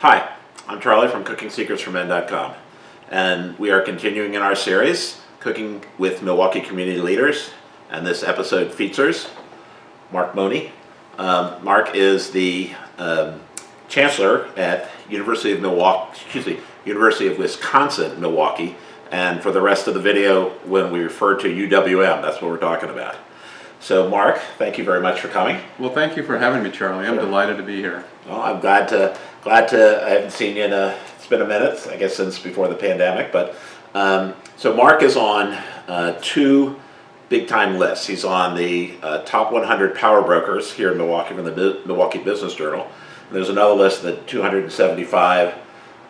Hi, I'm Charlie from CookingSecretsForMen.com, and we are continuing in our series, Cooking with Milwaukee Community Leaders, and this episode features Mark Mone. Mark is the Chancellor at University of Wisconsin, Milwaukee, and for the rest of the video, when we refer to UWM, that's what we're talking about. So Mark, thank you very much for coming. Well, thank you for having me, Charlie. I'm delighted to be here. Well, I'm glad to, I haven't seen you it's been a minute, I guess since before the pandemic, but so Mark is on two big time lists. He's on the top 100 power brokers here in Milwaukee from the Milwaukee Business Journal. And there's another list, the 275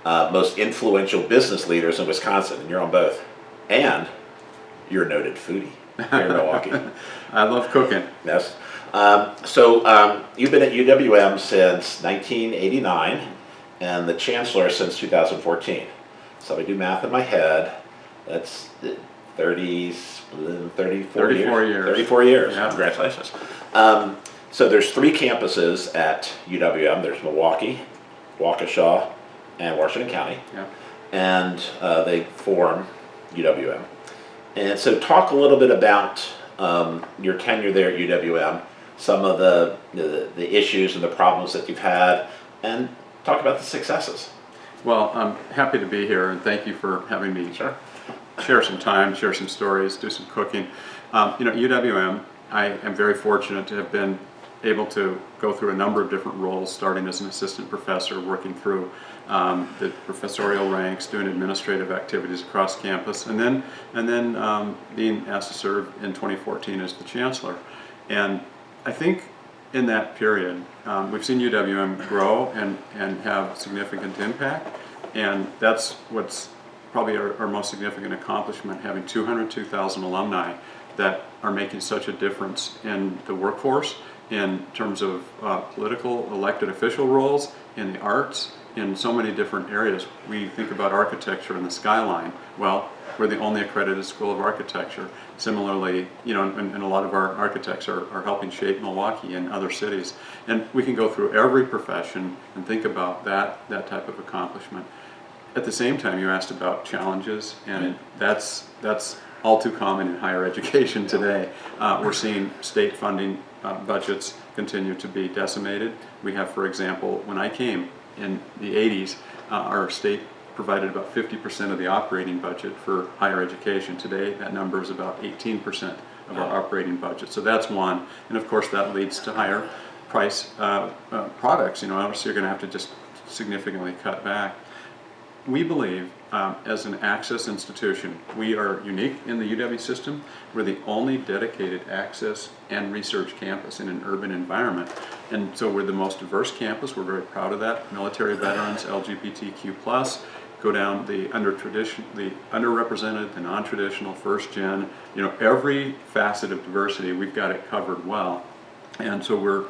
most influential business leaders in Wisconsin, and you're on both. And you're a noted foodie here in Milwaukee. I love cooking. Yes. So you've been at UWM since 1989 and the Chancellor since 2014. So if I do math in my head, that's 34 years. 34 years. Yeah. Congratulations. So there's three campuses at UWM. There's Milwaukee, Waukesha, and Washington County. Yeah. And they form UWM. And so talk a little bit about your tenure there at UWM, some of the issues and the problems that you've had, and talk about the successes. Well, I'm happy to be here, and thank you for having me share some time, share some stories, do some cooking. UWM, I am very fortunate to have been able to go through a number of different roles, starting as an assistant professor, working through the professorial ranks, doing administrative activities across campus, and then being asked to serve in 2014 as the Chancellor. And I think in that period, we've seen UWM grow and have significant impact, and that's what's probably our most significant accomplishment, having 202,000 alumni that are making such a difference in the workforce, in terms of political elected official roles, in the arts, in so many different areas. We think about architecture and the skyline. Well, we're the only accredited school of architecture. Similarly, and a lot of our architects are helping shape Milwaukee and other cities. And we can go through every profession and think about that type of accomplishment. At the same time, you asked about challenges, and that's all too common in higher education today. We're seeing state funding budgets continue to be decimated. We have, for example, when I came in the 80s, our state provided about 50% of the operating budget for higher education. Today, that number is about 18% of our operating budget. So that's one, and of course that leads to higher price products. Obviously you're going to have to just significantly cut back. We believe, as an access institution, we are unique in the UW system. We're the only dedicated access and research campus in an urban environment. And so we're the most diverse campus. We're very proud of that. Military veterans, LGBTQ+, go down the underrepresented, the non-traditional, first gen, every facet of diversity, we've got it covered well. And so we're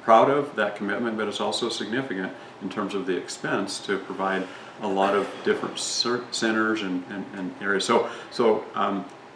proud of that commitment, but it's also significant in terms of the expense to provide a lot of different centers and areas. So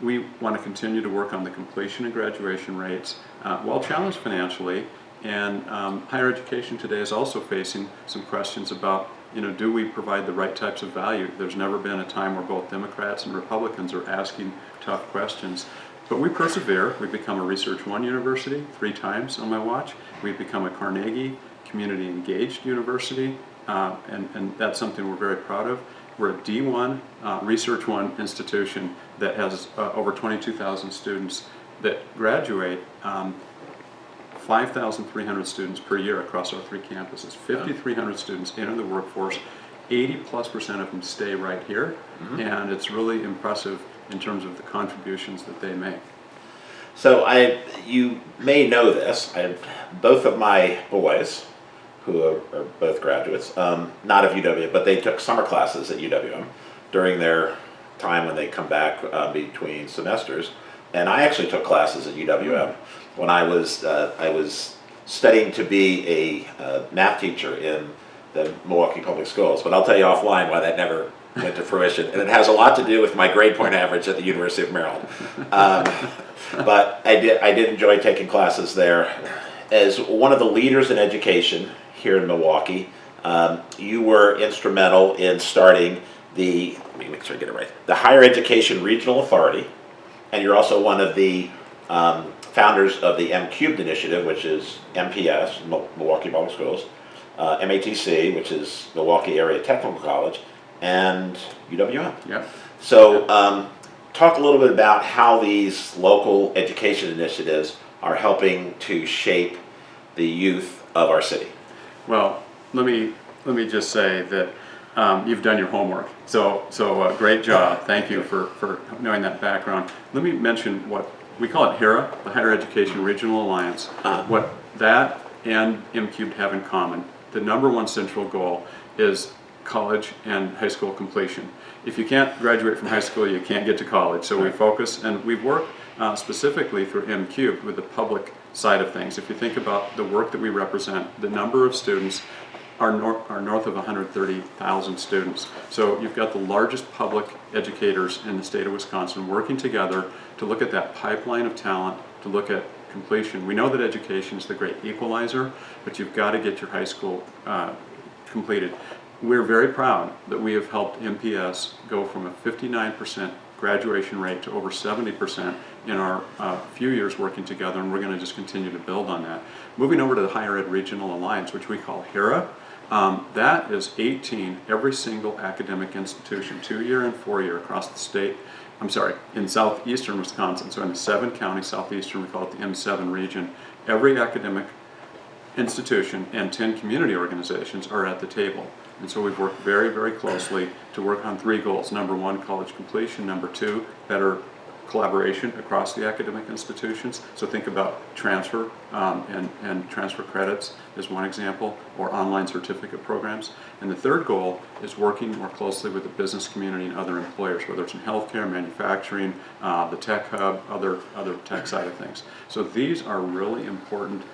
we want to continue to work on the completion and graduation rates while challenged financially. And higher education today is also facing some questions about, do we provide the right types of value? There's never been a time where both Democrats and Republicans are asking tough questions. But we persevere. We've become a Research One university 3 times on my watch. We've become a Carnegie Community Engaged University, and that's something we're very proud of. We're a D1, Research One institution that has over 22,000 students that graduate, 5,300 students per year across our 3 campuses. 5,300 students enter the workforce. 80+% of them stay right here, and it's really impressive in terms of the contributions that they make. So you may know this, both of my boys, who are both graduates, not of UW, but they took summer classes at UWM during their time when they come back between semesters. And I actually took classes at UWM when I was studying to be a math teacher in the Milwaukee Public Schools. But I'll tell you offline why that never went to fruition, and it has a lot to do with my grade point average at the University of Maryland. But I did enjoy taking classes there. As one of the leaders in education here in Milwaukee, You were instrumental in starting let me make sure I get it right, the Higher Education Regional Authority, and you're also one of the founders of the M Cubed Initiative, which is MPS, Milwaukee Public Schools, MATC, which is Milwaukee Area Technical College, and UWM. Yep. So talk a little bit about how these local education initiatives are helping to shape the youth of our city. Well, let me just say that you've done your homework. So great job. Thank you for knowing that background. Let me mention what we call it HERA, the Higher Education Regional Alliance. What that and MCubed have in common, the number one central goal is college and high school completion. If you can't graduate from high school, you can't get to college. So we focus, and we work specifically through MCubed with the public side of things. If you think about the work that we represent, the number of students are north of 130,000 students. So you've got the largest public educators in the state of Wisconsin working together to look at that pipeline of talent, to look at completion. We know that education is the great equalizer, but you've got to get your high school completed. We're very proud that we have helped MPS go from a 59% graduation rate to over 70% in our few years working together, and we're going to just continue to build on that. Moving over to the Higher Ed Regional Alliance, which we call HERA, that is 18 every single academic institution, 2-year and 4-year across the state. I'm sorry, in southeastern Wisconsin, so in the 7-county southeastern, we call it the M7 region. Every academic institution and 10 community organizations are at the table. And so we've worked very, very closely to work on 3 goals. Number 1, college completion. Number 2, better collaboration across the academic institutions. So think about transfer and transfer credits is one example, or online certificate programs. And the 3rd goal is working more closely with the business community and other employers, whether it's in healthcare, manufacturing, the tech hub, other tech side of things. So these are really important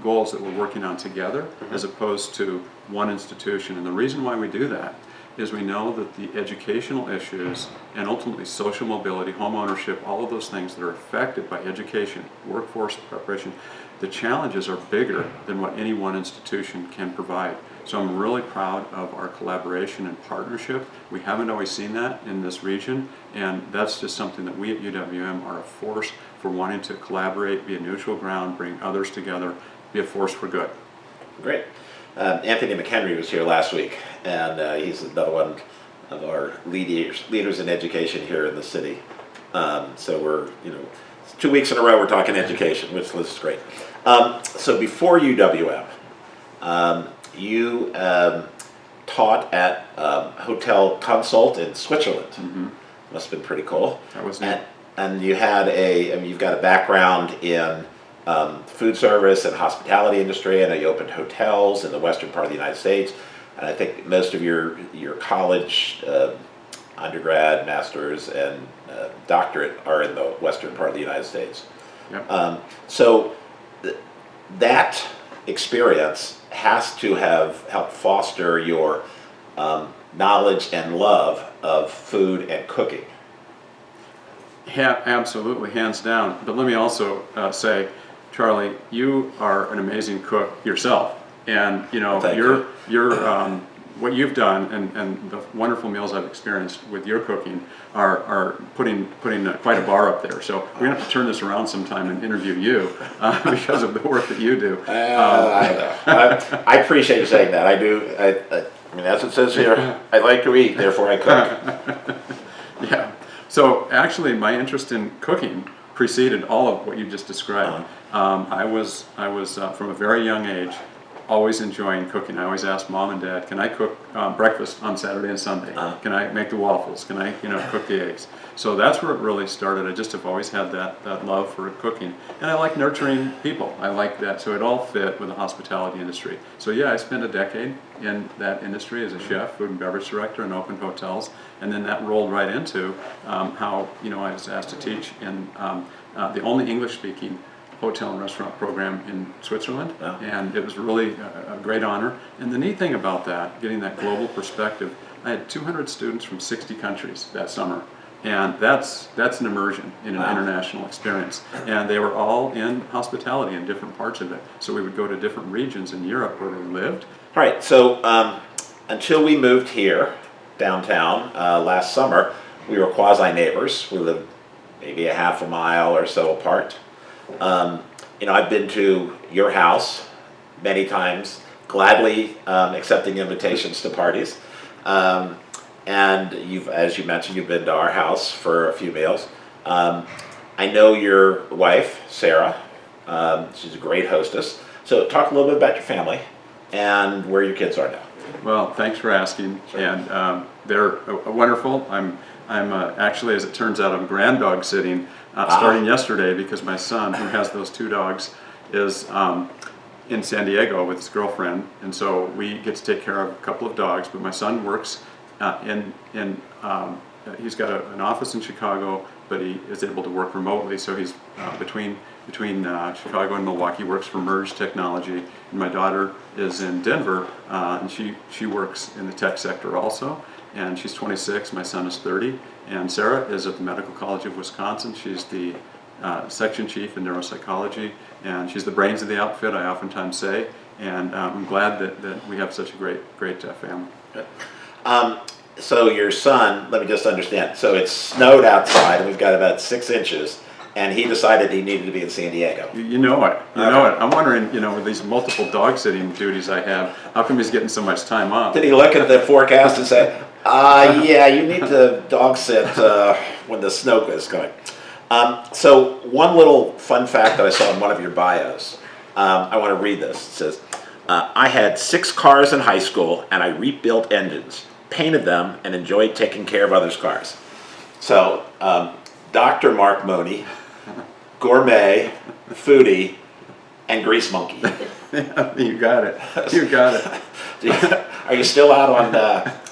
goals that we're working on together as opposed to one institution. And the reason why we do that is we know that the educational issues and ultimately social mobility, home ownership, all of those things that are affected by education, workforce preparation, the challenges are bigger than what any one institution can provide. So I'm really proud of our collaboration and partnership. We haven't always seen that in this region, and that's just something that we at UWM are a force for wanting to collaborate, be a neutral ground, bring others together, be a force for good. Great. Anthony McHenry was here last week, and he's another one of our leaders in education here in the city. So we're, 2 weeks in a row we're talking education, which is great. So before UWM, you taught at Hotel Consult in Switzerland. Mm-hmm. Must have been pretty cool. That was neat. And you had you've got a background in food service and hospitality industry. I know you opened hotels in the western part of the United States, and I think most of your college, undergrad, master's, and doctorate are in the western part of the United States. Yep. So that experience has to have helped foster your knowledge and love of food and cooking. Absolutely, hands down. But let me also say, Charlie, you are an amazing cook yourself, and you're what you've done and the wonderful meals I've experienced with your cooking are putting quite a bar up there. So we're gonna have to turn this around sometime and interview you because of the work that you do. I know. I appreciate you saying that. I do. I mean, as it says here, I like to eat, therefore I cook. Yeah. So actually, my interest in cooking preceded all of what you just described. I was from a very young age always enjoying cooking. I always asked Mom and Dad, "Can I cook breakfast on Saturday and Sunday? Can I make the waffles? Can I cook the eggs?" So that's where it really started. I just have always had that love for cooking, and I like nurturing people. I like that. So it all fit with the hospitality industry. So yeah, I spent a decade in that industry as a chef, food and beverage director, and opened hotels, and then that rolled right into how I was asked to teach in the only English-speaking hotel and restaurant program in Switzerland, and it was really a great honor. And the neat thing about that, getting that global perspective, I had 200 students from 60 countries that summer And that's an immersion in an international experience. And they were all in hospitality in different parts of it. So we would go to different regions in Europe where they lived. All right, so until we moved here, downtown, last summer, we were quasi-neighbors. We lived maybe a half a mile or so apart. I've been to your house many times, gladly accepting invitations to parties. And as you mentioned, you've been to our house for a few meals. I know your wife, Sarah. She's a great hostess. So talk a little bit about your family and where your kids are now. Well, thanks for asking. Sure. And they're wonderful. I'm actually, as it turns out, I'm grand dog sitting starting yesterday because my son, who has those 2 dogs, is in San Diego with his girlfriend, and so we get to take care of a couple of dogs. But my son works he's got an office in Chicago, but he is able to work remotely. So he's between Chicago and Milwaukee, works for Merge Technology. And my daughter is in Denver, and she works in the tech sector also. And she's 26. My son is 30. And Sarah is at the Medical College of Wisconsin. She's the section chief in neuropsychology, and she's the brains of the outfit, I oftentimes say. And I'm glad that we have such a great family. Good. So your son, let me just understand. So it snowed outside, and we've got about 6 inches, and he decided he needed to be in San Diego. You know it. You know it. I'm wondering, with these multiple dog sitting duties I have, how come he's getting so much time off? Did he look at the forecast and say, yeah, you need to dog sit when the snow is coming? So one little fun fact that I saw in one of your bios, I want to read this. It says, I had 6 cars in high school, and I rebuilt engines, painted them, and enjoyed taking care of others' cars. So Dr. Mark Mone, gourmet, foodie, and grease monkey. You got it. You got it. Are you still out on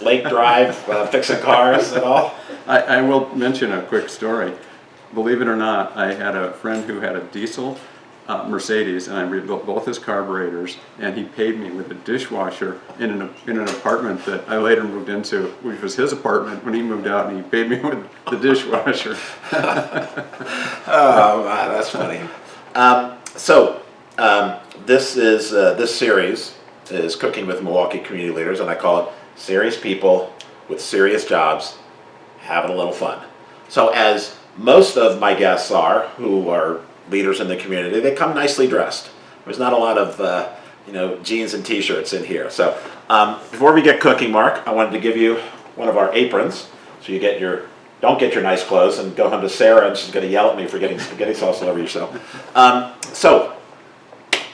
Lake Drive fixing cars at all? I will mention a quick story. Believe it or not, I had a friend who had a diesel Mercedes, and I rebuilt both his carburetors, and he paid me with a dishwasher in an apartment that I later moved into, which was his apartment when he moved out, and he paid me with the dishwasher. Oh, man, that's funny. This series is Cooking with Milwaukee Community Leaders, and I call it Serious People with Serious Jobs Having a Little Fun. So as most of my guests are, who are leaders in the community, they come nicely dressed. There's not a lot of jeans and t-shirts in here. So before we get cooking, Mark, I wanted to give you one of our aprons, so you don't get your nice clothes and go home to Sarah, and she's going to yell at me for getting spaghetti sauce all over yourself. So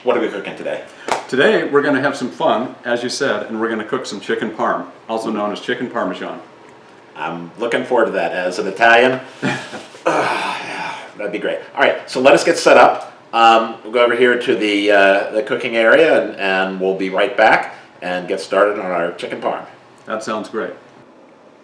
what are we cooking today? Today we're going to have some fun, as you said, and we're going to cook some chicken parm, also known as chicken parmesan. I'm looking forward to that. As an Italian, yeah, that'd be great. All right, so let us get set up. We'll go over here to the cooking area, and we'll be right back and get started on our chicken parm. That sounds great.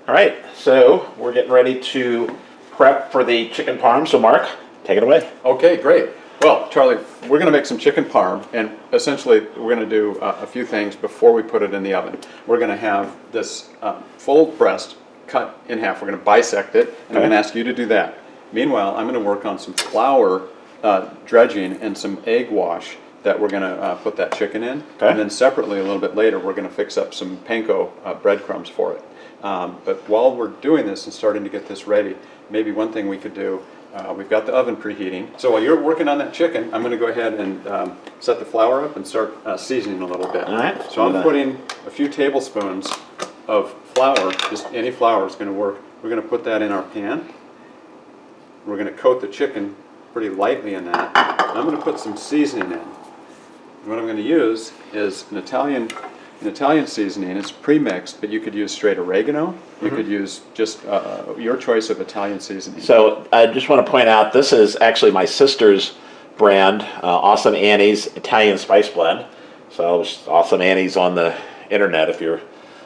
All right, so we're getting ready to prep for the chicken parm. So Mark, take it away. Okay, great. Well, Charlie, we're going to make some chicken parm, and essentially we're going to do a few things before we put it in the oven. We're going to have this full breast cut in half. We're going to bisect it, and I'm going to ask you to do that. Meanwhile, I'm going to work on some flour dredging and some egg wash that we're going to put that chicken in. Okay. And then separately, a little bit later, we're going to fix up some panko breadcrumbs for it. But while we're doing this and starting to get this ready, maybe one thing we could do, we've got the oven preheating. So while you're working on that chicken, I'm going to go ahead and set the flour up and start seasoning a little bit. All right. So I'm putting a few tablespoons of flour, just any flour is going to work. We're going to put that in our pan. We're going to coat the chicken pretty lightly in that. I'm going to put some seasoning in. What I'm going to use is an Italian seasoning. It's pre-mixed, but you could use straight oregano. You could use just your choice of Italian seasoning. So I just want to point out, this is actually my sister's brand, Awesome Annie's Italian Spice Blend. So Awesome Annie's on the internet if you're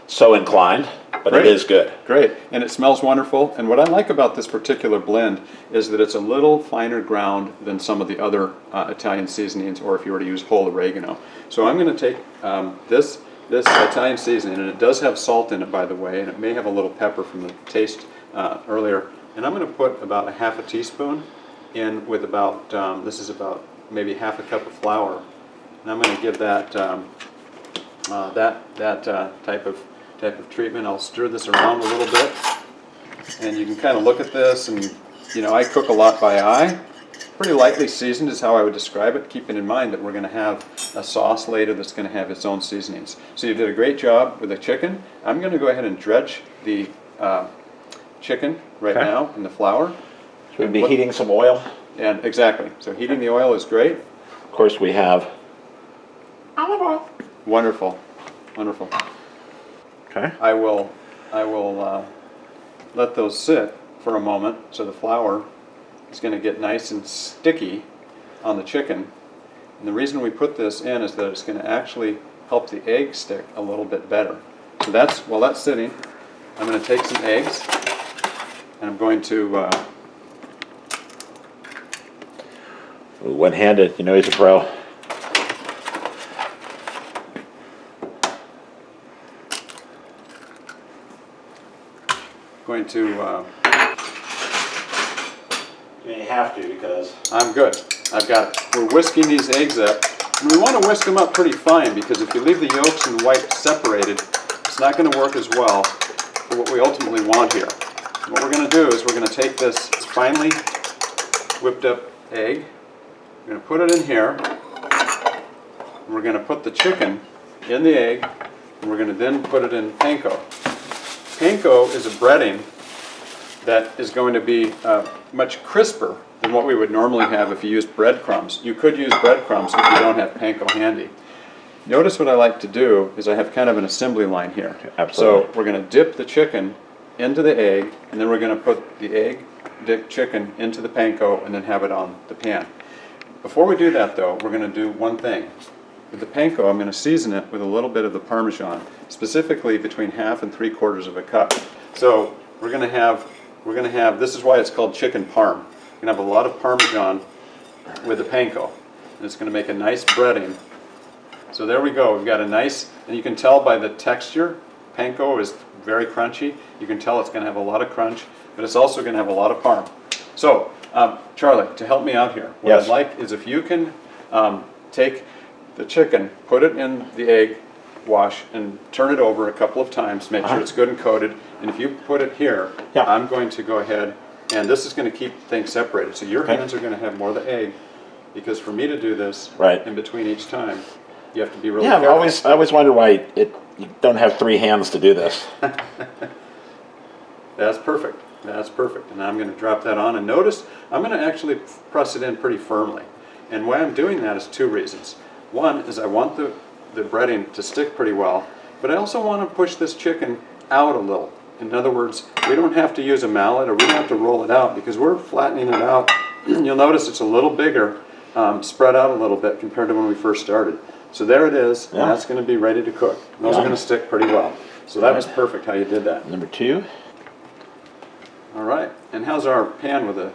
so inclined, but Great. It is good. Great, and it smells wonderful. And what I like about this particular blend is that it's a little finer ground than some of the other Italian seasonings, or if you were to use whole oregano. So I'm going to take this Italian seasoning, and it does have salt in it, by the way, and it may have a little pepper from the taste earlier. And I'm going to put about a half a teaspoon in with about, this is about maybe half a cup of flour. And I'm going to give that type of treatment. I'll stir this around a little bit. And you can kind of look at this, and you know, I cook a lot by eye. Pretty lightly seasoned is how I would describe it, keeping in mind that we're going to have a sauce later that's going to have its own seasonings. So you did a great job with the chicken. I'm going to go ahead and dredge the chicken right now in the flour. So we'd be heating some oil. And exactly. So heating the oil is great. Of course, we have olive oil. Wonderful, wonderful. Okay. I will let those sit for a moment so the flour is going to get nice and sticky on the chicken. And the reason we put this in is that it's going to actually help the egg stick a little bit better. So that's, while that's sitting, I'm going to take some eggs and I'm going to one-handed, you know, he's a pro. You have to, because I'm good. I've got it. We're whisking these eggs up. And we want to whisk them up pretty fine, because if you leave the yolks and whites separated, it's not going to work as well for what we ultimately want here. So what we're going to do is we're going to take this finely whipped up egg, we're going to put it in here, and we're going to put the chicken in the egg, and we're going to then put it in panko. Panko is a breading that is going to be much crisper than what we would normally have if you used breadcrumbs. You could use breadcrumbs if you don't have panko handy. Notice what I like to do is I have kind of an assembly line here. Absolutely. So we're going to dip the chicken into the egg, and then we're going to put the egg dipped chicken into the panko and then have it on the pan. Before we do that though, we're going to do one thing. With the panko, I'm going to season it with a little bit of the Parmesan, specifically between 1/2 and 3/4 of a cup. So we're going to have, this is why it's called chicken parm. We're going to have a lot of Parmesan with the panko, and it's going to make a nice breading. So there we go. We've got a nice, and you can tell by the texture, panko is very crunchy. You can tell it's going to have a lot of crunch, but it's also going to have a lot of parm. So, Charlie, to help me out here, what Yes. I'd like is if you can take the chicken, put it in the egg wash, and turn it over a couple of times, make sure it's good and coated, and if you put it here, I'm going to go ahead, and this is going to keep things separated. So your hands are going to have more of the egg, because for me to do this in between each time, you have to be really careful. I always wonder why you don't have 3 hands to do this. That's perfect. That's perfect. And I'm going to drop that on, and notice I'm going to actually press it in pretty firmly. And why I'm doing that is 2 reasons. One is I want the breading to stick pretty well, but I also want to push this chicken out a little. In other words, we don't have to use a mallet, or we don't have to roll it out, because we're flattening it out. You'll notice it's a little bigger, spread out a little bit compared to when we first started. So there it is, and that's going to be ready to cook. Those are going to stick pretty well. So that was perfect how you did that. Number 2. All right, and how's our pan with the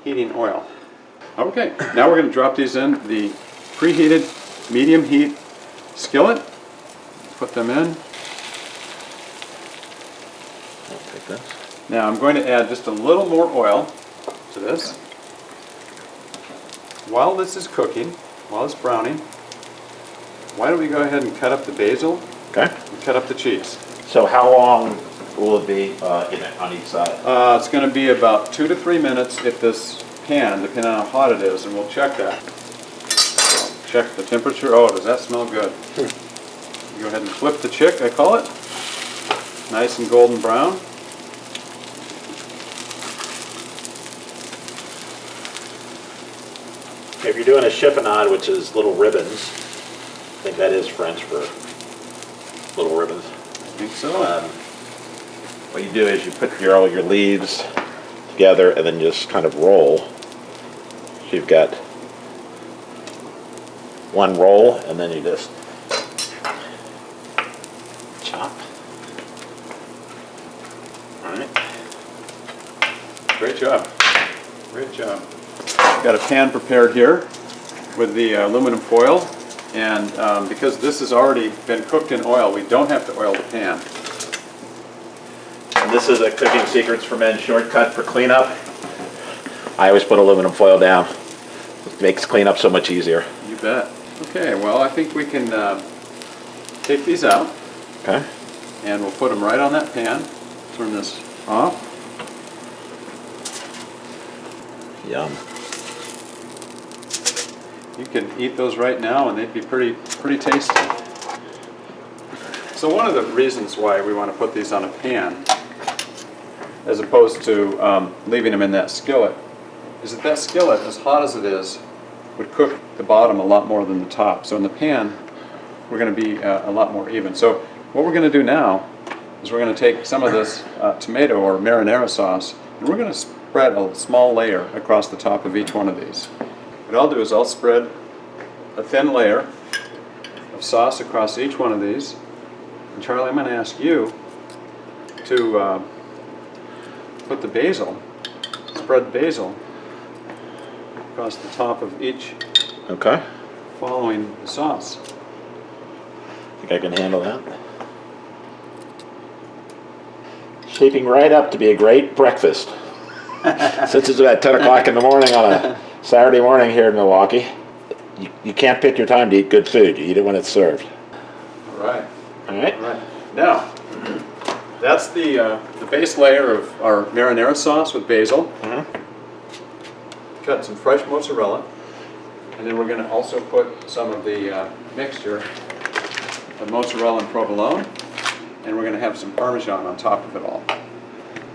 heating oil? Okay, now we're going to drop these in the preheated medium heat skillet. Put them in. I'll take this. Now I'm going to add just a little more oil to this. While this is cooking, while it's browning, why don't we go ahead and cut up the basil and cut up the cheese. So how long will it be on each side? It's going to be about 2 to 3 minutes if this pan, depending on how hot it is, and we'll check that. So check the temperature. Oh, does that smell good? Go ahead and flip the chick, I call it. Nice and golden brown. If you're doing a chiffonade, which is little ribbons, I think that is French for little ribbons. I think so. What you do is you put all your leaves together and then just kind of roll. So you've got one roll, and then you just chop. All right. Great job. Great job. Got a pan prepared here with the aluminum foil, and because this has already been cooked in oil, we don't have to oil the pan. And This is a Cooking Secrets for Men shortcut for cleanup. I always put aluminum foil down. It makes cleanup so much easier. You bet. Okay, well, I think we can take these out. Okay. And we'll put them right on that pan. Turn this off. Yum. You can eat those right now and they'd be pretty tasty. So one of the reasons why we want to put these on a pan as opposed to leaving them in that skillet is that skillet, as hot as it is, would cook the bottom a lot more than the top. So in the pan, we're going to be a lot more even. So what we're going to do now is we're going to take some of this tomato or marinara sauce and we're going to spread a small layer across the top of each one of these. What I'll do is I'll spread a thin layer of sauce across each one of these. And Charlie, I'm going to ask you to put the basil, spread basil across the top of each, Okay. following the sauce. Think I can handle that. Shaping right up to be a great breakfast. Since it's about 10 o'clock in the morning on a Saturday morning here in Milwaukee, you can't pick your time to eat good food. You eat it when it's served. All right. All right? All right. Now, that's the base layer of our marinara sauce with basil. Cut some fresh mozzarella. And then we're going to also put some of the mixture of mozzarella and provolone. And we're going to have some Parmesan on top of it all.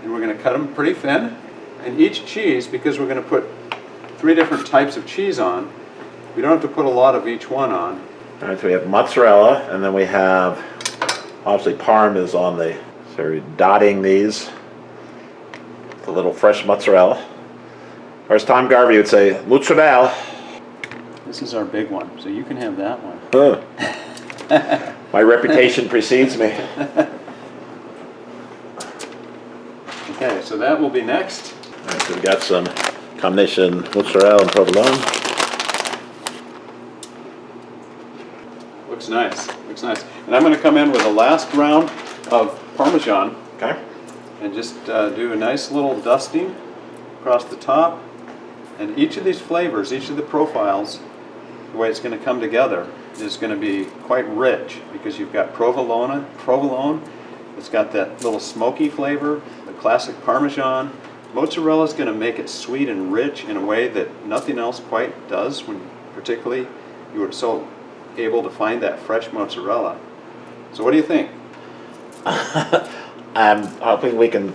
And we're going to cut them pretty thin. And each cheese, because we're going to put 3 different types of cheese on, we don't have to put a lot of each one on. All right, so we have mozzarella, and then we have, obviously Parm is on the, so we're dotting these with a little fresh mozzarella. Or as Tom Garvey would say, mozzarella. This is our big one, so you can have that one. Huh. My reputation precedes me. Okay, so that will be next. All right, so we've got some combination mozzarella and provolone. Looks nice, looks nice. And I'm going to come in with a last round of Parmesan. Okay. And just do a nice little dusting across the top. And each of these flavors, each of the profiles, the way it's going to come together is going to be quite rich because you've got provolone, it's got that little smoky flavor, the classic Parmesan. Mozzarella is going to make it sweet and rich in a way that nothing else quite does, when particularly you were so able to find that fresh mozzarella. So what do you think? I'm hoping we can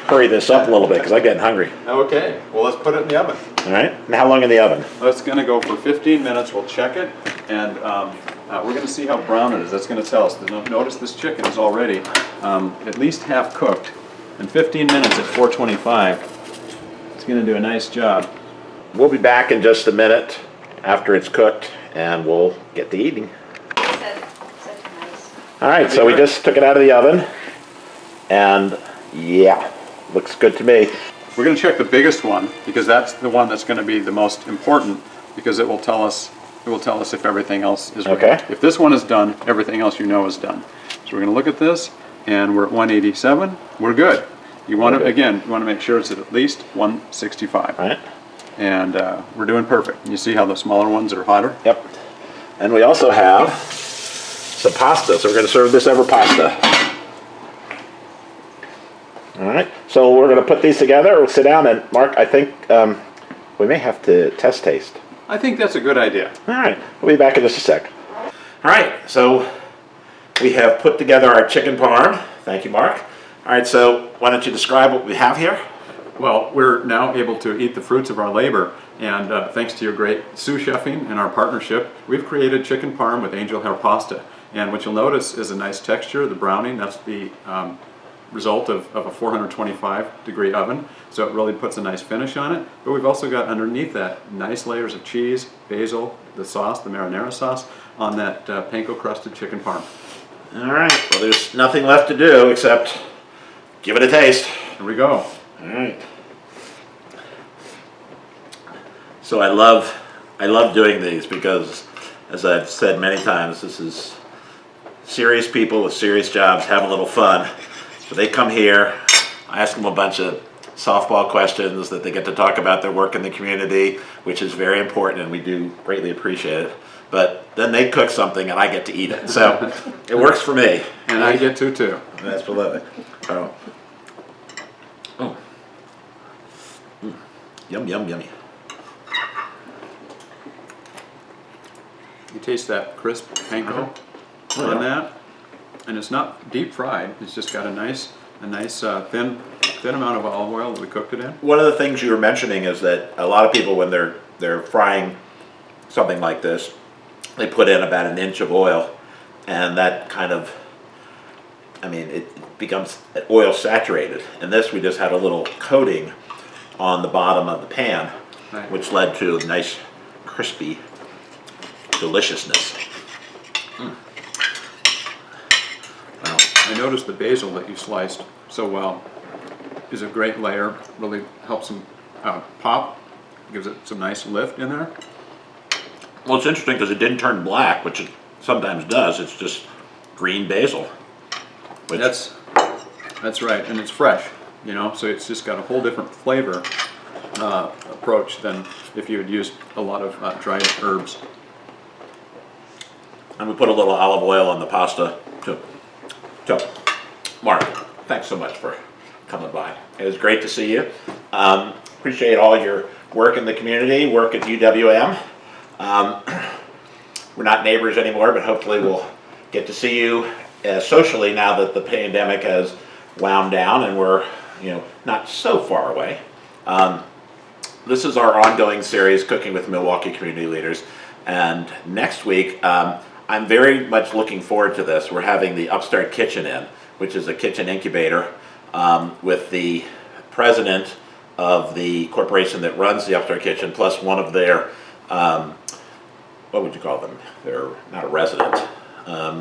hurry this up a little bit because I'm getting hungry. Okay, well, let's put it in the oven. All right. And how long in the oven? That's going to go for 15 minutes. We'll check it, and we're going to see how brown it is. That's going to tell us. Notice this chicken is already at least half cooked. In 15 minutes at 425, it's going to do a nice job. We'll be back in just a minute after it's cooked, and we'll get to eating. Such nice. All right, so we just took it out of the oven, and yeah, looks good to me. We're going to check the biggest one because that's the one that's going to be the most important, because it will tell us if everything else is Okay. right. If this one is done, everything else you know is done. So we're going to look at this, and we're at 187. We're good. You want to, again, you want to make sure it's at least 165. All right. And we're doing perfect. You see how the smaller ones are hotter? Yep. And we also have some pasta, so we're going to serve this over pasta. All right. So we're going to put these together. We'll sit down, and Mark, I think we may have to test taste. I think that's a good idea. All right. We'll be back in just a sec. All right. So we have put together our chicken parm. Thank you, Mark. All right. So why don't you describe what we have here? Well, we're now able to eat the fruits of our labor, and thanks to your great sous chefing and our partnership, we've created chicken parm with angel hair pasta. And what you'll notice is a nice texture, the browning. That's the result of a 425-degree oven, so it really puts a nice finish on it. But we've also got underneath that nice layers of cheese, basil, the sauce, the marinara sauce, on that panko-crusted chicken parm. All right. Well, there's nothing left to do except give it a taste. Here we go. All right. So I love doing these because, as I've said many times, this is serious people with serious jobs having a little fun. So they come here, I ask them a bunch of softball questions that they get to talk about their work in the community, which is very important, and we do greatly appreciate it. But then they cook something and I get to eat it. So it works for me. And I get to too. Absolutely. Oh. Oh. Mm. Yum, yum, yummy. You taste that crisp panko on that, and it's not deep fried. It's just got a nice thin amount of olive oil that we cooked it in. One of the things you were mentioning is that a lot of people, when they're frying something like this, they put in about an inch of oil, and that kind of, I mean, it becomes oil saturated. And this, we just had a little coating on the bottom of the pan, Right. which led to a nice crispy deliciousness. Well, I noticed the basil that you sliced so well is a great layer. Really helps them pop, gives it some nice lift in there. Well, it's interesting because it didn't turn black, which it sometimes does. It's just green basil. Which, That's right, and it's fresh, so it's just got a whole different flavor approach than if you had used a lot of dried herbs. and we put a little olive oil on the pasta too. So, Mark, thanks so much for coming by. It was great to see you. Appreciate all your work in the community, work at UWM. We're not neighbors anymore, but hopefully we'll get to see you socially now that the pandemic has wound down and we're not so far away. This is our ongoing series, Cooking with Milwaukee Community Leaders, and next week I'm very much looking forward to this. We're having the Upstart Kitchen in, which is a kitchen incubator with the president of the corporation that runs the Upstart Kitchen, plus one of their, what would you call them? They're not a resident.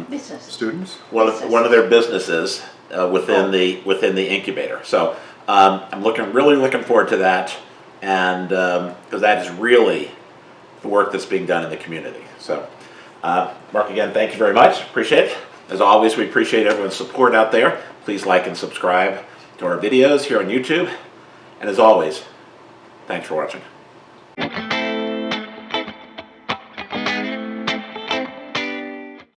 Business. Students? One of their businesses within the incubator. So I'm really looking forward to that, and because that is really the work that's being done in the community. So Mark, again, thank you very much. Appreciate it. As always, we appreciate everyone's support out there. Please like and subscribe to our videos here on YouTube. And as always, thanks for watching.